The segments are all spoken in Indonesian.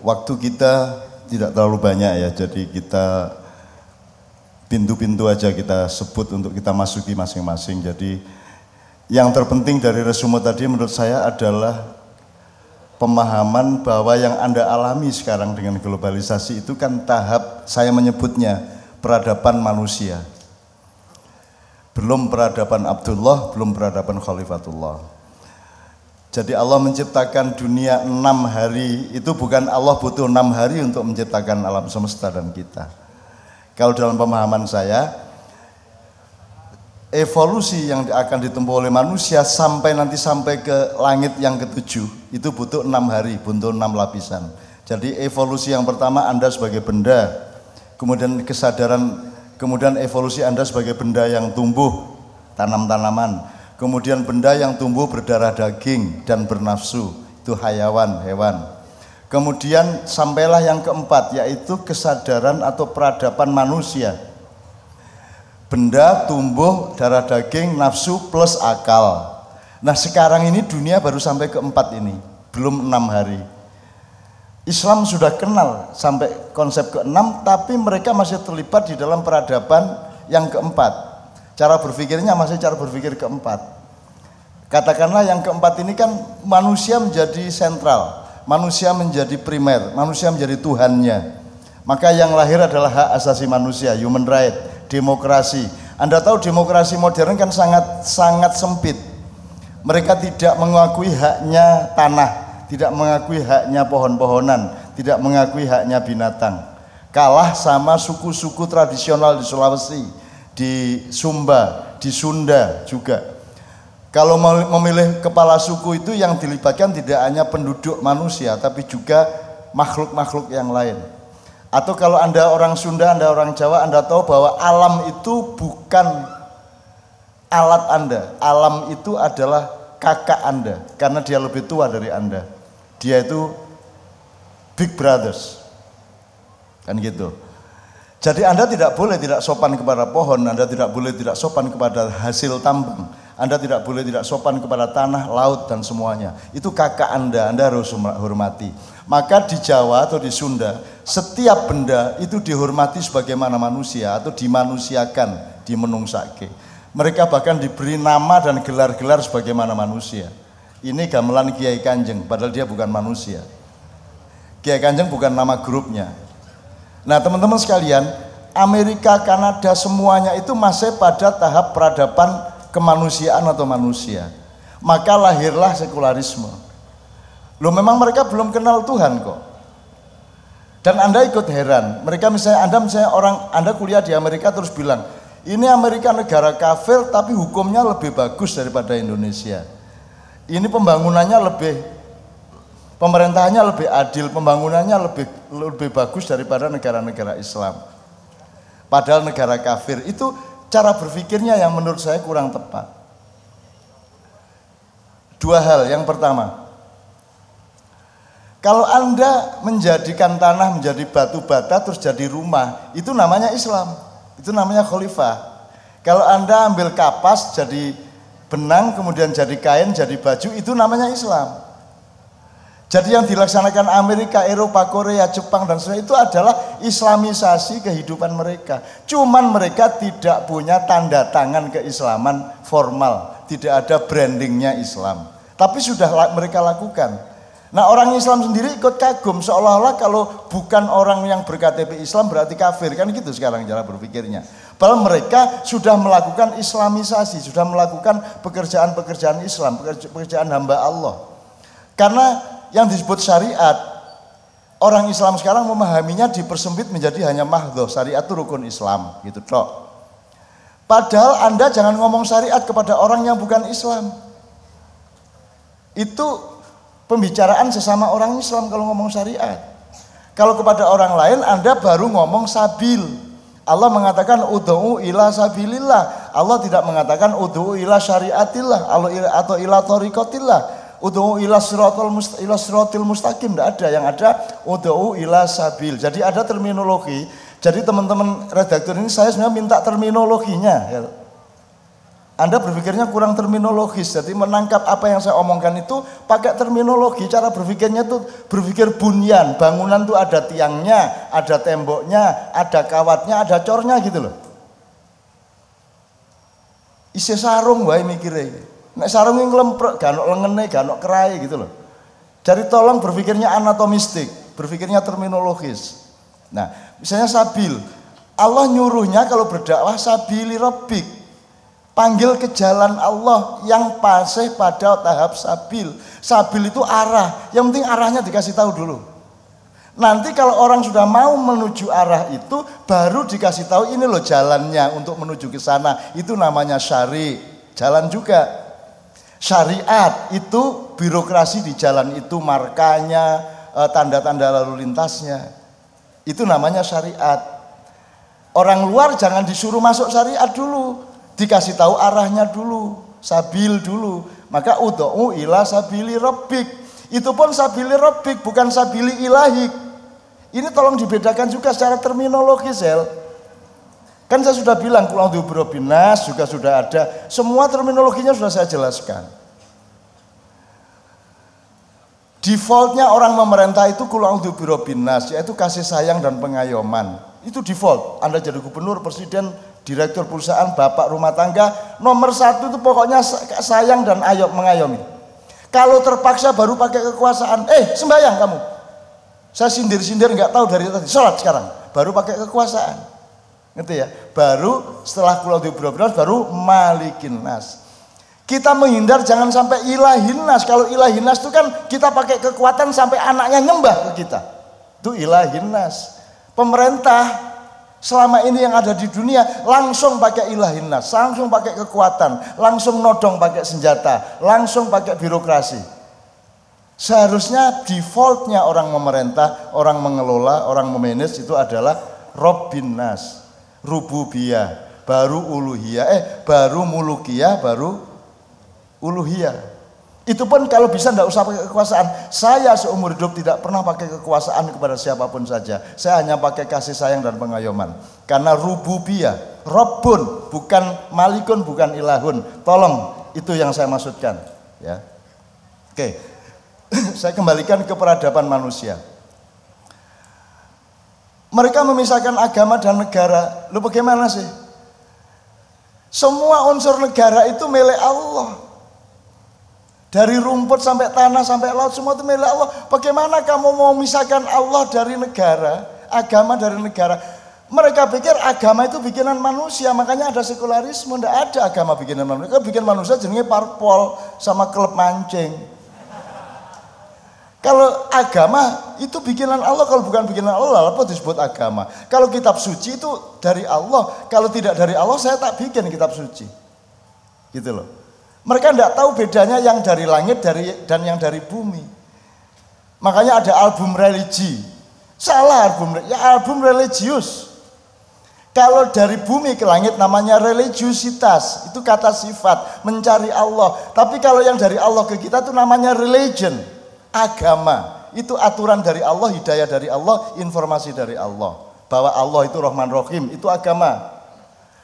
waktu kita tidak terlalu banyak ya, jadi kita pintu-pintu aja kita sebut untuk kita masuki masing-masing. Jadi yang terpenting dari resume tadi menurut saya adalah pemahaman bahwa yang Anda alami sekarang dengan globalisasi itu kan tahap, saya menyebutnya peradaban manusia. Belum peradaban Abdullah, belum peradaban Khalifatullah. Jadi Allah menciptakan dunia 6 hari, itu bukan Allah butuh 6 hari untuk menciptakan alam semesta dan kita. Kalau dalam pemahaman saya, evolusi yang akan ditempuh oleh manusia sampai ke langit yang ketujuh, itu butuh 6 hari, butuh 6 lapisan. Jadi evolusi yang pertama Anda sebagai benda, kemudian kesadaran, kemudian evolusi Anda sebagai benda yang tumbuh, tanam-tanaman, kemudian benda yang tumbuh berdarah daging dan bernafsu, itu hayawan, hewan. Kemudian sampailah yang keempat, yaitu kesadaran atau peradaban manusia. Benda, tumbuh, darah daging, nafsu plus akal. Nah sekarang ini dunia baru sampai keempat ini, belum 6 hari. Islam sudah kenal sampai konsep ke-6, tapi mereka masih terlibat di dalam peradaban yang keempat. Cara berpikirnya masih cara berpikir keempat. Katakanlah yang keempat ini kan manusia menjadi sentral, manusia menjadi primer, manusia menjadi Tuhannya. Maka yang lahir adalah hak asasi manusia, human right, demokrasi. Anda tahu demokrasi modern kan sangat sempit. Mereka tidak mengakui haknya tanah, tidak mengakui haknya pohon-pohonan, tidak mengakui haknya binatang. Kalah sama suku-suku tradisional di Sulawesi, di Sumba, di Sunda juga. Kalau memilih kepala suku itu yang dilibatkan tidak hanya penduduk manusia, tapi juga makhluk-makhluk yang lain. Atau kalau Anda orang Sunda, Anda orang Jawa, Anda tahu bahwa alam itu bukan alat Anda. Alam itu adalah kakak Anda, karena dia lebih tua dari Anda. Dia itu big brothers, kan gitu. Jadi Anda tidak boleh tidak sopan kepada pohon, Anda tidak boleh tidak sopan kepada hasil tambang, Anda tidak boleh tidak sopan kepada tanah, laut dan semuanya. Itu kakak Anda harus hormati. Maka di Jawa atau di Sunda, setiap benda itu dihormati sebagaimana manusia atau dimanusiakan, dimenungsake. Mereka bahkan diberi nama dan gelar-gelar sebagaimana manusia. Ini gamelan Kiai Kanjeng, padahal dia bukan manusia. Kiai Kanjeng bukan nama grupnya. Nah teman-teman sekalian, Amerika, Kanada semuanya itu masih pada tahap peradaban kemanusiaan atau manusia. Maka lahirlah sekularisme. Loh memang mereka belum kenal Tuhan kok. Dan Anda ikut heran. Mereka Anda kuliah di Amerika terus bilang, ini Amerika negara kafir tapi hukumnya lebih bagus daripada Indonesia. Ini pembangunannya pemerintahannya lebih adil, pembangunannya lebih bagus daripada negara-negara Islam. Padahal negara kafir. Itu cara berpikirnya yang menurut saya kurang tepat. Dua hal, yang pertama, kalau Anda menjadikan tanah menjadi batu bata terus jadi rumah, itu namanya Islam, itu namanya khalifah. Kalau Anda ambil kapas jadi benang, kemudian jadi kain, jadi baju, itu namanya Islam. Jadi yang dilaksanakan Amerika, Eropa, Korea, Jepang dan sebagainya itu adalah islamisasi kehidupan mereka. Cuman mereka tidak punya tanda tangan keislaman formal, tidak ada brandingnya Islam. Tapi sudah mereka lakukan. Nah orang Islam sendiri ikut kagum, seolah-olah kalau bukan orang yang ber-KTP Islam berarti kafir, kan gitu sekarang cara berpikirnya. Padahal mereka sudah melakukan islamisasi, sudah melakukan pekerjaan-pekerjaan Islam, pekerjaan hamba Allah. Karena yang disebut syariat, orang Islam sekarang memahaminya dipersempit menjadi hanya mahdhah, syariat itu rukun Islam, gitu tok. Padahal Anda jangan ngomong syariat kepada orang yang bukan Islam. Itu pembicaraan sesama orang Islam kalau ngomong syariat. Kalau kepada orang lain Anda baru ngomong sabil. Allah mengatakan ud'u ila sabilillah. Allah tidak mengatakan ud'u ila syariatillah atau ila thariqatillah. Ud'u ila siratil mustaqim, tidak ada. Yang ada ud'u ila sabil. Jadi ada terminologi. Jadi teman-teman redaktur ini saya sebenarnya minta terminologinya. Anda berpikirnya kurang terminologis, jadi menangkap apa yang saya omongkan itu pakai terminologi. Cara berpikirnya itu berpikir bunyan, bangunan itu ada tiangnya, ada temboknya, ada kawatnya, ada cornya gitu loh. Isi sarung wae mikire. Nek sarung yang ngelemprek, gak ono lengene, gak ono kerai gitu loh. Jadi tolong berpikirnya anatomistik, berpikirnya terminologis. Nah, misalnya sabil. Allah nyuruhnya kalau berdakwah sabili rabbik. Panggil ke jalan Allah yang pasih pada tahap sabil. Sabil itu arah. Yang penting arahnya dikasih tahu dulu. Nanti kalau orang sudah mau menuju arah itu, baru dikasih tahu ini loh jalannya untuk menuju ke sana. Itu namanya syari. Jalan juga. Syariat itu birokrasi di jalan itu, markanya, tanda-tanda lalu lintasnya. Itu namanya syariat. Orang luar jangan disuruh masuk syariat dulu. Dikasih tahu arahnya dulu, sabil dulu. Maka ud'u ila sabili rabbik. Itu pun sabili rabbik, bukan sabili ilahik. Ini tolong dibedakan juga secara terminologi, Sel. Kan saya sudah bilang qul a'udzu birabbin nas juga sudah ada. Semua terminologinya sudah saya jelaskan. Defaultnya orang memerintah itu qul a'udzu birabbin nas, yaitu kasih sayang dan pengayoman. Itu default. Anda jadi gubernur, presiden, direktur perusahaan, bapak rumah tangga, nomor satu itu pokoknya sayang dan mengayomi. Kalau terpaksa baru pakai kekuasaan, sembahyang kamu. Saya sindir-sindir nggak tahu dari tadi, sholat sekarang, baru pakai kekuasaan. Ngerti ya? Baru setelah qul a'udzu birabbin nas baru malikin nas. Kita menghindar jangan sampai ilahin nas. Kalau ilahin nas itu kan kita pakai kekuatan sampai anaknya nyembah ke kita. Itu ilahin nas. Pemerintah selama ini yang ada di dunia langsung pakai ilahin nas, langsung pakai kekuatan, langsung nodong pakai senjata, langsung pakai birokrasi. Seharusnya defaultnya orang memerintah, orang mengelola, orang memanage itu adalah Rabbin nas, rububiyah, baru uluhiyah, baru mulukiyah, baru uluhiyah. Itu pun kalau bisa tidak usah pakai kekuasaan. Saya seumur hidup tidak pernah pakai kekuasaan kepada siapapun saja. Saya hanya pakai kasih sayang dan pengayoman. Karena rububiyah, Rabbun, bukan malikun, bukan ilahun. Tolong, itu yang saya maksudkan. Ya, oke. Saya kembalikan ke peradaban manusia. Mereka memisahkan agama dan negara. Lu bagaimana sih? Semua unsur negara itu milik Allah. Dari rumput sampai tanah sampai laut semua itu milik Allah. Bagaimana kamu mau memisahkan Allah dari negara, agama dari negara? Mereka pikir agama itu bikinan manusia, makanya ada sekularisme. Tidak ada agama bikinan manusia. Bikin manusia jenenge parpol sama klub mancing. Kalau agama itu bikinan Allah, kalau bukan bikinan Allah, apa disebut agama? Kalau kitab suci itu dari Allah, kalau tidak dari Allah saya tak bikin kitab suci. Gitu loh. Mereka tidak tahu bedanya yang dari langit dan yang dari bumi. Makanya ada album religi. Salah album religius. Kalau dari bumi ke langit namanya religiusitas. Itu kata sifat, mencari Allah. Tapi kalau yang dari Allah ke kita itu namanya religion, agama. Itu aturan dari Allah, hidayah dari Allah, informasi dari Allah. Bahwa Allah itu Rahman Rahim, itu agama.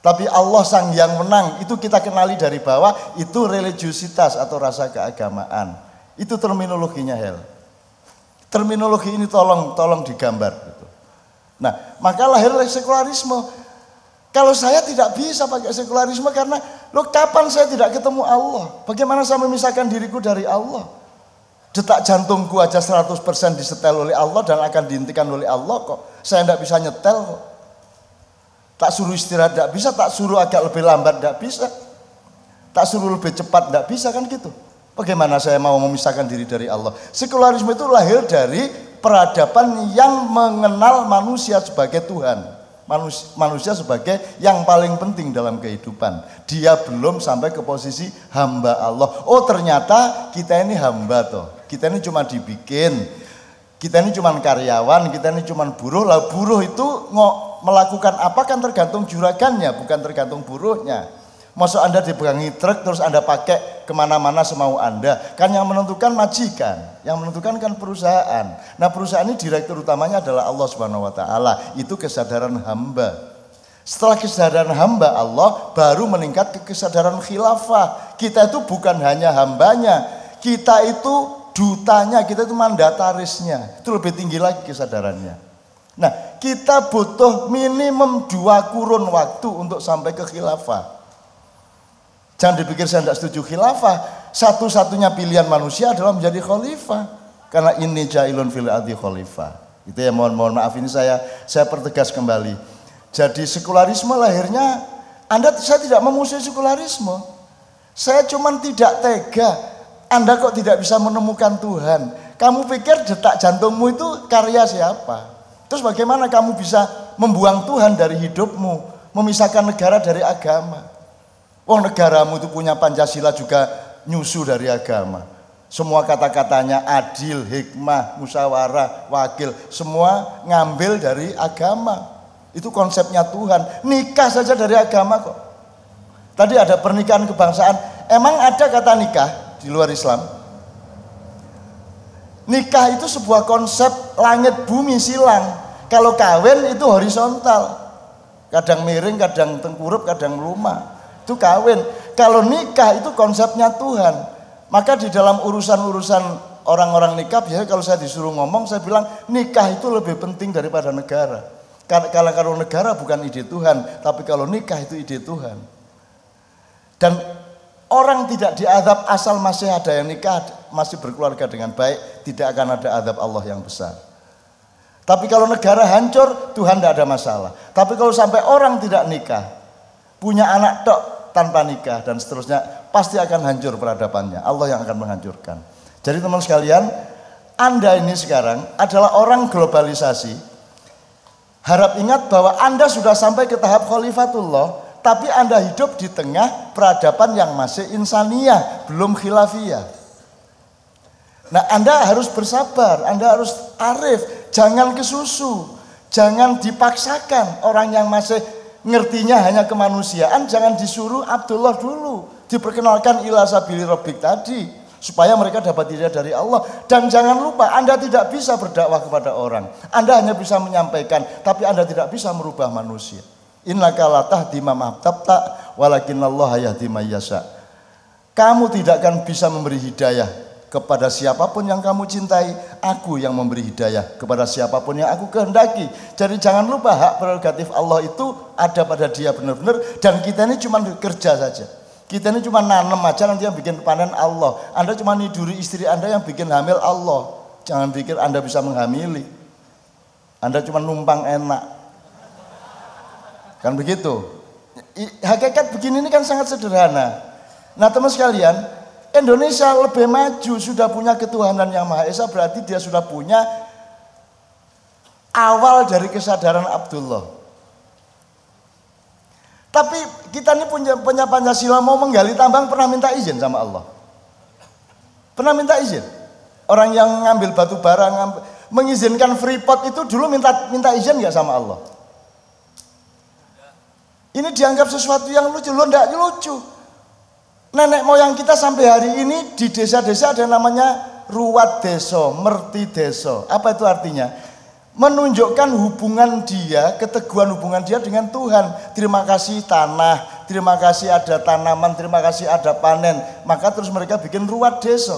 Tapi Allah sang yang menang, itu kita kenali dari bawah, itu religiusitas atau rasa keagamaan. Itu terminologinya, Hel. Terminologi ini tolong digambar. Gitu. Nah, maka lahirlah sekularisme. Kalau saya tidak bisa pakai sekularisme karena, kapan saya tidak ketemu Allah? Bagaimana saya memisahkan diriku dari Allah? Detak jantungku aja 100% disetel oleh Allah dan akan dihentikan oleh Allah kok. Saya tidak bisa nyetel kok. Tak suruh istirahat tidak bisa, tak suruh agak lebih lambat tidak bisa, tak suruh lebih cepat tidak bisa, kan gitu. Bagaimana saya mau memisahkan diri dari Allah? Sekularisme itu lahir dari peradaban yang mengenal manusia sebagai Tuhan, manusia sebagai yang paling penting dalam kehidupan. Dia belum sampai ke posisi hamba Allah. Oh ternyata kita ini hamba toh, kita ini cuma dibikin, kita ini cuma karyawan, kita ini cuma buruh. Lah buruh itu melakukan apa kan tergantung juragannya, bukan tergantung buruhnya. Maksud Anda dipegangi truk terus Anda pakai kemana-mana semau Anda. Kan yang menentukan majikan, yang menentukan kan perusahaan. Nah perusahaan ini direktur utamanya adalah Allah Subhanahu Wa Taala. Itu kesadaran hamba. Setelah kesadaran hamba Allah, baru meningkat ke kesadaran khilafah. Kita itu bukan hanya hambanya, kita itu dutanya, kita itu mandatarisnya. Itu lebih tinggi lagi kesadarannya. Nah, kita butuh minimum 2 kurun waktu untuk sampai ke khilafah. Jangan dipikir saya tidak setuju khilafah. Satu-satunya pilihan manusia adalah menjadi khalifah. Karena ini jailun fil ardi khalifah. Itu ya, mohon maaf ini saya pertegas kembali. Jadi sekularisme lahirnya, saya tidak memusuhi sekularisme. Saya cuma tidak tega. Anda kok tidak bisa menemukan Tuhan? Kamu pikir detak jantungmu itu karya siapa? Terus bagaimana kamu bisa membuang Tuhan dari hidupmu, memisahkan negara dari agama? Oh, negaramu itu punya Pancasila juga nyusu dari agama. Semua kata-katanya adil, hikmah, musyawarah, wakil, semua ngambil dari agama. Itu konsepnya Tuhan. Nikah saja dari agama kok. Tadi ada pernikahan kebangsaan. Emang ada kata nikah di luar Islam? Nikah itu sebuah konsep langit bumi silang. Kalau kawin itu horizontal. Kadang miring, kadang tengkurup, kadang melumah. Itu kawin. Kalau nikah itu konsepnya Tuhan. Maka di dalam urusan-urusan orang-orang nikah, biasanya kalau saya disuruh ngomong, saya bilang nikah itu lebih penting daripada negara. Kalau negara bukan ide Tuhan, tapi kalau nikah itu ide Tuhan. Dan orang tidak diazab asal masih ada yang nikah, masih berkeluarga dengan baik, tidak akan ada azab Allah yang besar. Tapi kalau negara hancur, Tuhan tidak ada masalah. Tapi kalau sampai orang tidak nikah, punya anak tok tanpa nikah dan seterusnya, pasti akan hancur peradabannya. Allah yang akan menghancurkan. Jadi teman sekalian, Anda ini sekarang adalah orang globalisasi. Harap ingat bahwa Anda sudah sampai ke tahap khalifatullah, tapi Anda hidup di tengah peradaban yang masih insaniyah, belum khilafiyah. Nah, Anda harus bersabar, Anda harus arif, jangan kesusu, jangan dipaksakan. Orang yang masih ngertinya hanya kemanusiaan, jangan disuruh Abdullah dulu, diperkenalkan ila sabili rabbik tadi. Supaya mereka dapat hidayah dari Allah. Dan jangan lupa, Anda tidak bisa berdakwah kepada orang. Anda hanya bisa menyampaikan, tapi Anda tidak bisa merubah manusia. Innaka la tahdi man ahbabta walakinallaha yahdi man yasha. Kamu tidak akan bisa memberi hidayah kepada siapapun yang kamu cintai. Aku yang memberi hidayah kepada siapapun yang aku kehendaki. Jadi jangan lupa, hak prerogatif Allah itu ada pada Dia benar-benar. Dan kita ini cuma bekerja saja. Kita ini cuma nanam aja, nanti yang bikin panen Allah. Anda cuma niduri istri Anda, yang bikin hamil Allah. Jangan pikir Anda bisa menghamili. Anda cuma numpang enak. Kan begitu. Hakikat begini ini kan sangat sederhana. Nah teman sekalian, Indonesia lebih maju, sudah punya ketuhanan yang Maha Esa, berarti dia sudah punya awal dari kesadaran Abdullah. Tapi kita ini punya Pancasila, mau menggali tambang pernah minta izin sama Allah? Pernah minta izin? Orang yang ngambil batu bara, mengizinkan Freeport itu dulu minta izin nggak sama Allah? Ini dianggap sesuatu yang lucu, loh enggak lucu. Nenek moyang kita sampai hari ini di desa-desa ada namanya ruwat deso, merti deso. Apa itu artinya? Menunjukkan hubungan dia, keteguhan hubungan dia dengan Tuhan. Terima kasih tanah, terima kasih ada tanaman, terima kasih ada panen. Maka terus mereka bikin ruwat desa.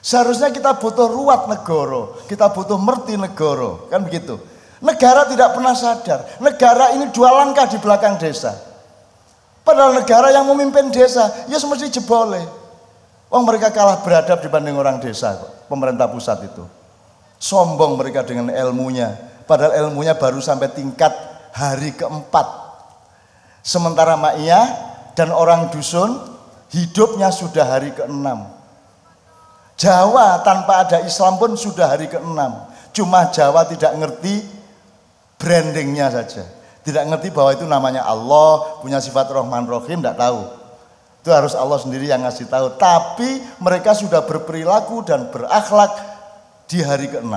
Seharusnya kita butuh ruwat negoro, kita butuh merti negoro, kan begitu. Negara tidak pernah sadar, negara ini 2 langkah di belakang desa. Padahal negara yang memimpin desa, ya semesti jebole. Mereka kalah beradab dibanding orang desa, pemerintah pusat itu. Sombong mereka dengan ilmunya, padahal ilmunya baru sampai tingkat hari keempat. Sementara Ma'iyah dan orang dusun hidupnya sudah hari ke-6. Jawa tanpa ada Islam pun sudah hari ke-6. Cuma Jawa tidak ngerti brandingnya saja. Tidak ngerti bahwa itu namanya Allah, punya sifat Rahman Rahim, tidak tahu. Itu harus Allah sendiri yang ngasih tahu. Tapi mereka sudah berperilaku dan berakhlak di hari ke-6.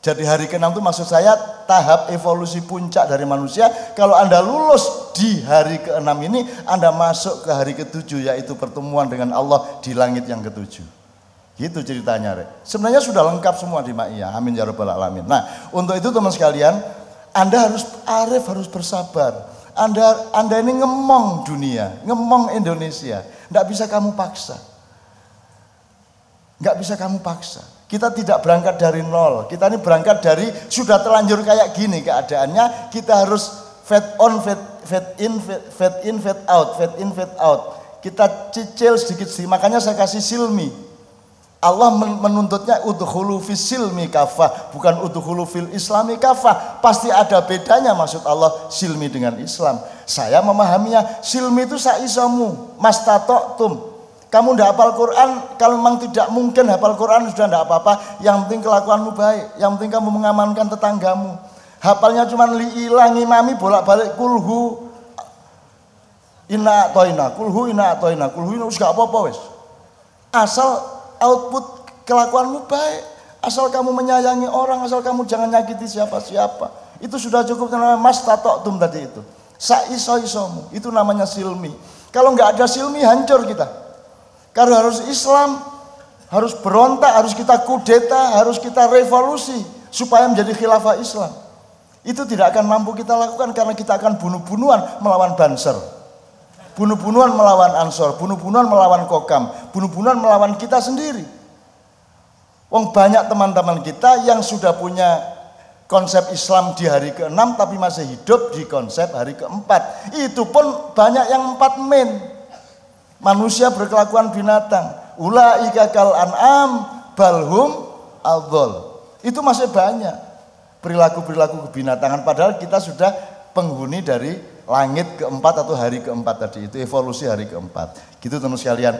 Jadi hari ke-6 itu maksud saya tahap evolusi puncak dari manusia. Kalau Anda lulus di hari ke-6 ini, Anda masuk ke hari ke-7, yaitu pertemuan dengan Allah di langit yang ke-7. Gitu ceritanya, Rek. Sebenarnya sudah lengkap semua di Ma'iyah. Amin ya rabbal alamin. Nah, untuk itu teman sekalian, Anda harus arif, harus bersabar. Anda ini ngemong dunia, ngemong Indonesia. Nggak bisa kamu paksa. Nggak bisa kamu paksa. Kita tidak berangkat dari nol. Kita ini berangkat dari sudah terlanjur kayak gini keadaannya. Kita harus fade on, fade in, fade out, fade in, fade out. Kita cicil sedikit sih. Makanya saya kasih silmi. Allah menuntutnya udkhulu fis silmi kafah, bukan udkhulu fil islami kafah. Pasti ada bedanya maksud Allah silmi dengan Islam. Saya memahaminya silmi itu saisamu, mastata'tum. Kamu ndak hafal Quran, kalau memang tidak mungkin hafal Quran sudah ndak apa-apa, yang penting kelakuanmu baik, yang penting kamu mengamankan tetanggamu. Hafalnya cuma liilah ngimami bolak-balik kulhu inna atoina, kulhu inna atoina, kulhu inna gak apa-apa wis. Asal output kelakuanmu baik, asal kamu menyayangi orang, asal kamu jangan nyakiti siapa-siapa, itu sudah cukup. Namanya mas tatoktum tadi itu, saiso-isomu, itu namanya silmi. Kalau nggak ada silmi hancur kita. Karena harus Islam, harus berontak, harus kita kudeta, harus kita revolusi supaya menjadi khilafah Islam. Itu tidak akan mampu kita lakukan karena kita akan bunuh-bunuhan melawan Banser. Bunuh-bunuhan melawan Ansor, bunuh-bunuhan melawan Kokam, bunuh-bunuhan melawan kita sendiri. Wong banyak teman-teman kita yang sudah punya konsep Islam di hari ke-6 tapi masih hidup di konsep hari ke-4. Itu pun banyak yang 4 men. Manusia berkelakuan binatang. Ulaika kal an'am balhum adhal. Itu masih banyak perilaku-perilaku kebinatangan padahal kita sudah penghuni dari langit ke-4 atau hari ke-4 tadi, itu evolusi hari ke-4. Gitu teman sekalian.